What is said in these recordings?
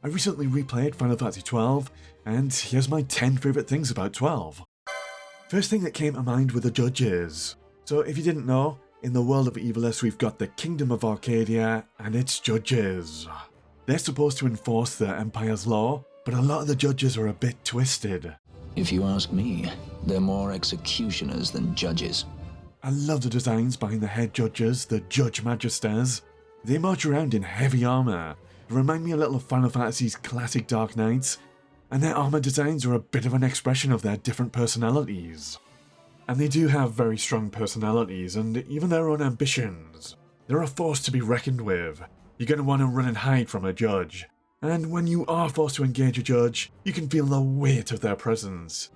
I recently replayed Final Fantasy XII, and here's my 10 favourite things about 12. First thing that came to mind were the judges. So if you didn't know, in the world of Evilus we've got the Kingdom of Arcadia and its judges. They're supposed to enforce the Empire's law, but a lot of the judges are a bit twisted. If you ask me, they're more executioners than judges. I love the designs behind the head judges, the Judge Magisters. They march around in heavy armour. They remind me a little of Final Fantasy's classic Dark Knights, and their armour designs are a bit of an expression of their different personalities. And they do have very strong personalities and even their own ambitions. They're a force to be reckoned with. You're going to want to run and hide from a judge. And when you are forced to engage a judge, you can feel the weight of their presence.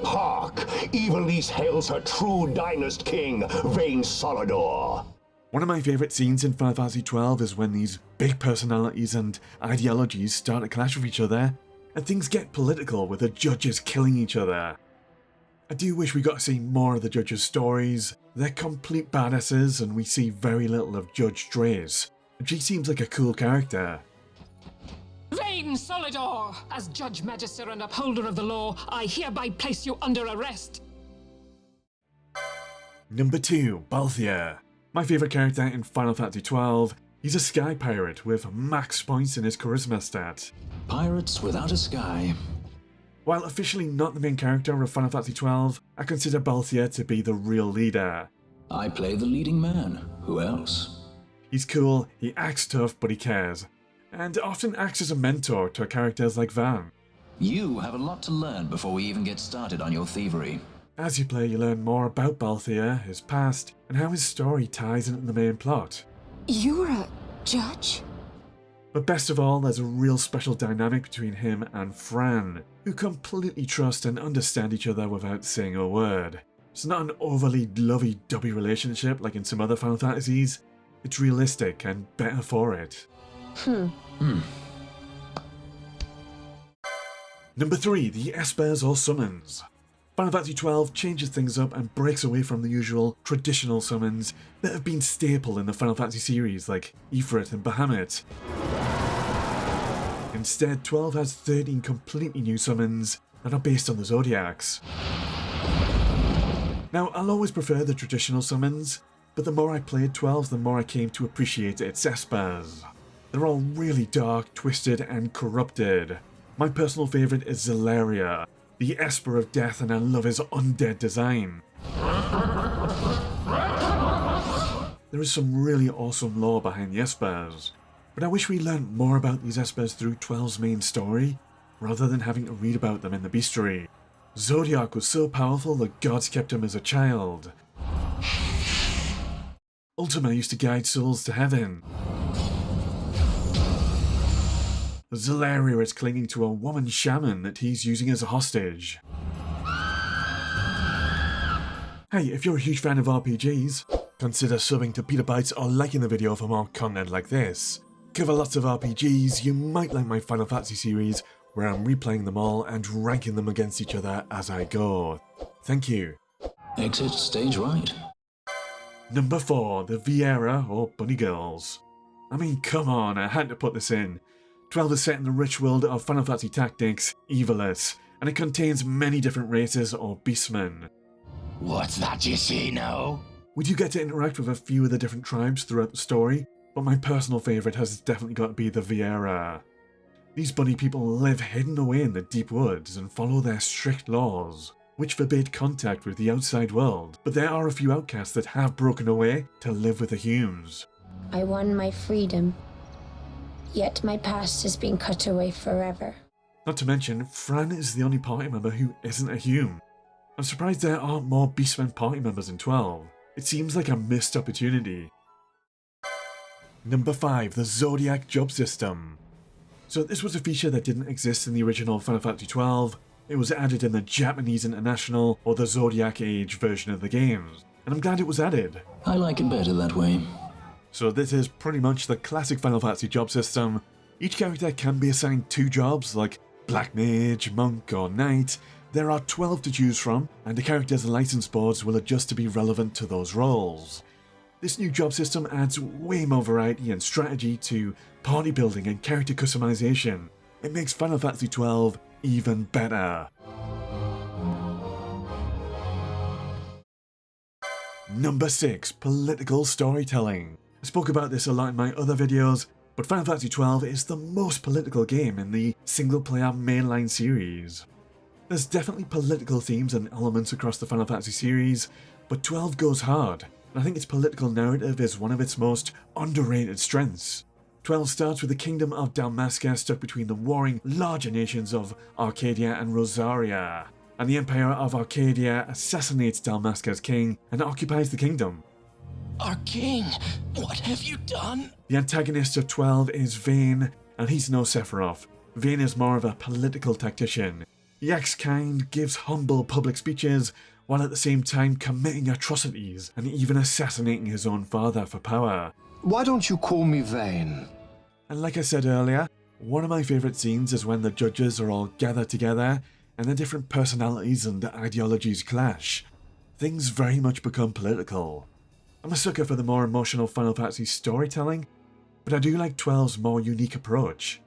Hark! Evilise hails her true dynast king, Vain Solidor. One of my favourite scenes in Final Fantasy XII is when these big personalities and ideologies start to clash with each other, and things get political with the judges killing each other. I do wish we got to see more of the judges' stories. They're complete badasses, and we see very little of Judge Drace. She seems like a cool character. Vain Solidor! As Judge Magister and Upholder of the Law, I hereby place you under arrest. Number 2, Balthier. My favourite character in Final Fantasy XII. He's a sky pirate with max points in his charisma stat. Pirates without a sky. While officially not the main character of Final Fantasy XII, I consider Balthier to be the real leader. I play the leading man. Who else? He's cool, he acts tough, but he cares, and often acts as a mentor to characters like Van. You have a lot to learn before we even get started on your thievery. As you play, you learn more about Balthier, his past, and how his story ties into the main plot. You're a judge? But best of all, there's a real special dynamic between him and Fran, who completely trust and understand each other without saying a word. It's not an overly lovey-dovey relationship like in some other Final Fantasies. It's realistic and better for it. Number 3, the Espers or Summons. Final Fantasy XII changes things up and breaks away from the usual traditional summons that have been staple in the Final Fantasy series like Ifrit and Bahamut. Instead, 12 has 13 completely new summons that are based on the Zodiacs. Now, I'll always prefer the traditional summons, but the more I played 12, the more I came to appreciate its Espers. They're all really dark, twisted, and corrupted. My personal favourite is Zelaria, the Esper of Death, and I love his undead design. There is some really awesome lore behind the Espers, but I wish we learned more about these Espers through 12's main story, rather than having to read about them in the bestiary. Zodiac was so powerful the gods kept him as a child. Ultima used to guide souls to heaven. Zelaria is clinging to a woman shaman that he's using as a hostage. Hey, if you're a huge fan of RPGs, consider subbing to Peter Bytes or liking the video for more content like this. Cover lots of RPGs, you might like my Final Fantasy series, where I'm replaying them all and ranking them against each other as I go. Thank you. Exit stage right. Number 4, the Viera or Bunny Girls. I mean, come on, I had to put this in. 12 is set in the rich world of Final Fantasy Tactics, Evilus, and it contains many different races or beastmen. What's that you see now? We do get to interact with a few of the different tribes throughout the story, but my personal favourite has definitely got to be the Viera. These bunny people live hidden away in the deep woods and follow their strict laws, which forbid contact with the outside world, but there are a few outcasts that have broken away to live with the humans. I won my freedom, yet my past has been cut away forever. Not to mention, Fran is the only party member who isn't a human. I'm surprised there aren't more Beastmen party members in 12. It seems like a missed opportunity. Number 5, the Zodiac Job System. So this was a feature that didn't exist in the original Final Fantasy XII. It was added in the Japanese International or the Zodiac Age version of the games, and I'm glad it was added. I like it better that way. So this is pretty much the classic Final Fantasy job system. Each character can be assigned 2 jobs like Black Mage, Monk or Knight. There are 12 to choose from, and the character's license boards will adjust to be relevant to those roles. This new job system adds way more variety and strategy to party building and character customization. It makes Final Fantasy XII even better. Number 6. Political storytelling. I spoke about this a lot in my other videos, but Final Fantasy XII is the most political game in the single-player mainline series. There's definitely political themes and elements across the Final Fantasy series, but 12 goes hard, and I think its political narrative is one of its most underrated strengths. 12 starts with the kingdom of Dalmasca stuck between the warring larger nations of Arcadia and Rosaria, and the Empire of Arcadia assassinates Dalmasca's king and occupies the kingdom. Our king, what have you done? The antagonist of 12 is Vayne, and he's no Sephiroth. Vayne is more of a political tactician. The ex-kind gives humble public speeches, while at the same time committing atrocities and even assassinating his own father for power. Why don't you call me Vayne? And like I said earlier, one of my favourite scenes is when the judges are all gathered together and their different personalities and ideologies clash. Things very much become political. I'm a sucker for the more emotional Final Fantasy storytelling, but I do like 12's more unique approach.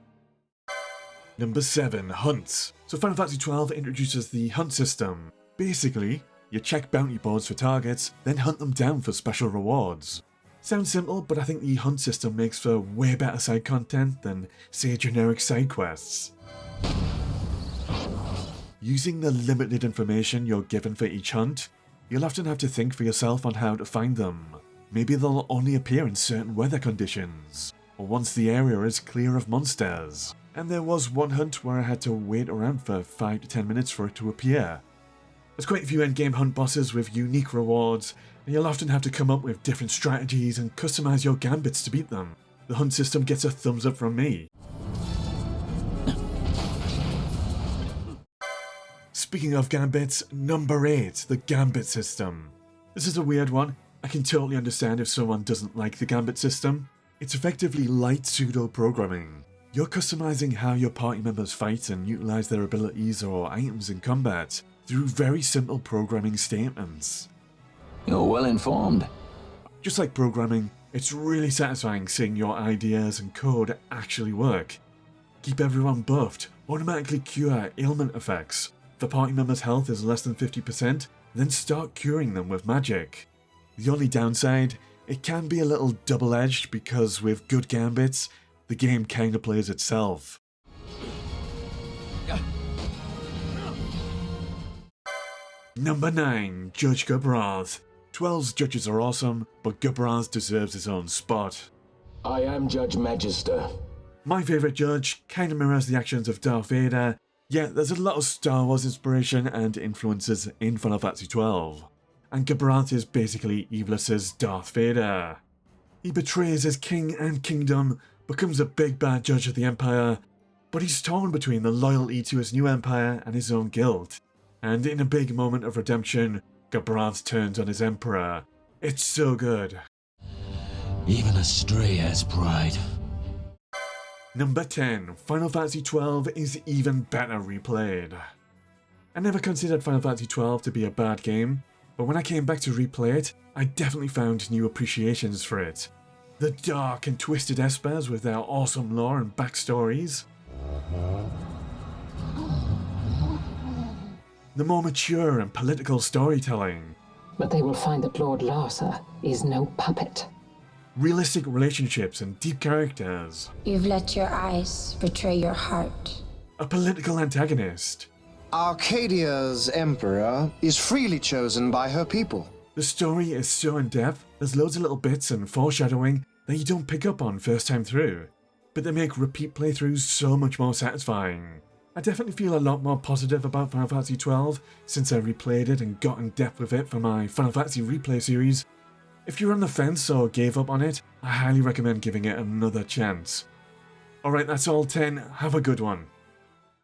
Number 7. Hunts. So Final Fantasy XII introduces the hunt system. Basically, you check bounty boards for targets, then hunt them down for special rewards. Sounds simple, but I think the hunt system makes for way better side content than, say, generic side quests. Using the limited information you're given for each hunt, you'll often have to think for yourself on how to find them. Maybe they'll only appear in certain weather conditions, or once the area is clear of monsters. And there was one hunt where I had to wait around for 5 to 10 minutes for it to appear. There's quite a few endgame hunt bosses with unique rewards, and you'll often have to come up with different strategies and customize your gambits to beat them. The hunt system gets a thumbs up from me. Speaking of gambits, number 8, the Gambit System. This is a weird one. I can totally understand if someone doesn't like the Gambit System. It's effectively light pseudo-programming. You're customizing how your party members fight and utilize their abilities or items in combat through very simple programming statements. You're well informed. Just like programming, it's really satisfying seeing your ideas and code actually work. Keep everyone buffed, automatically cure ailment effects. If a party member's health is less than 50%, then start curing them with magic. The only downside, it can be a little double-edged because with good gambits, the game kinda plays itself. Number 9, Judge Gabranth. 12's judges are awesome, but Gabranth deserves his own spot. I am Judge Magister. My favourite judge kinda mirrors the actions of Darth Vader, yet there's a lot of Star Wars inspiration and influences in Final Fantasy XII. And Gabranth is basically Evilus's Darth Vader. He betrays his king and kingdom, becomes a big bad judge of the Empire, but he's torn between the loyalty to his new empire and his own guilt. And in a big moment of redemption, Gabranth turns on his emperor. It's so good. Even a stray has pride. Number 10, Final Fantasy XII is even better replayed. I never considered Final Fantasy XII to be a bad game, but when I came back to replay it, I definitely found new appreciations for it. The dark and twisted Espers with their awesome lore and backstories. The more mature and political storytelling. But they will find that Lord Larsa is no puppet. Realistic relationships and deep characters. You've let your eyes betray your heart. A political antagonist. Arcadia's emperor is freely chosen by her people. The story is so in-depth, there's loads of little bits and foreshadowing that you don't pick up on first time through, but they make repeat playthroughs so much more satisfying. I definitely feel a lot more positive about Final Fantasy XII since I replayed it and got in depth with it for my Final Fantasy replay series. If you're on the fence or gave up on it, I highly recommend giving it another chance. Alright, that's all 10, have a good one.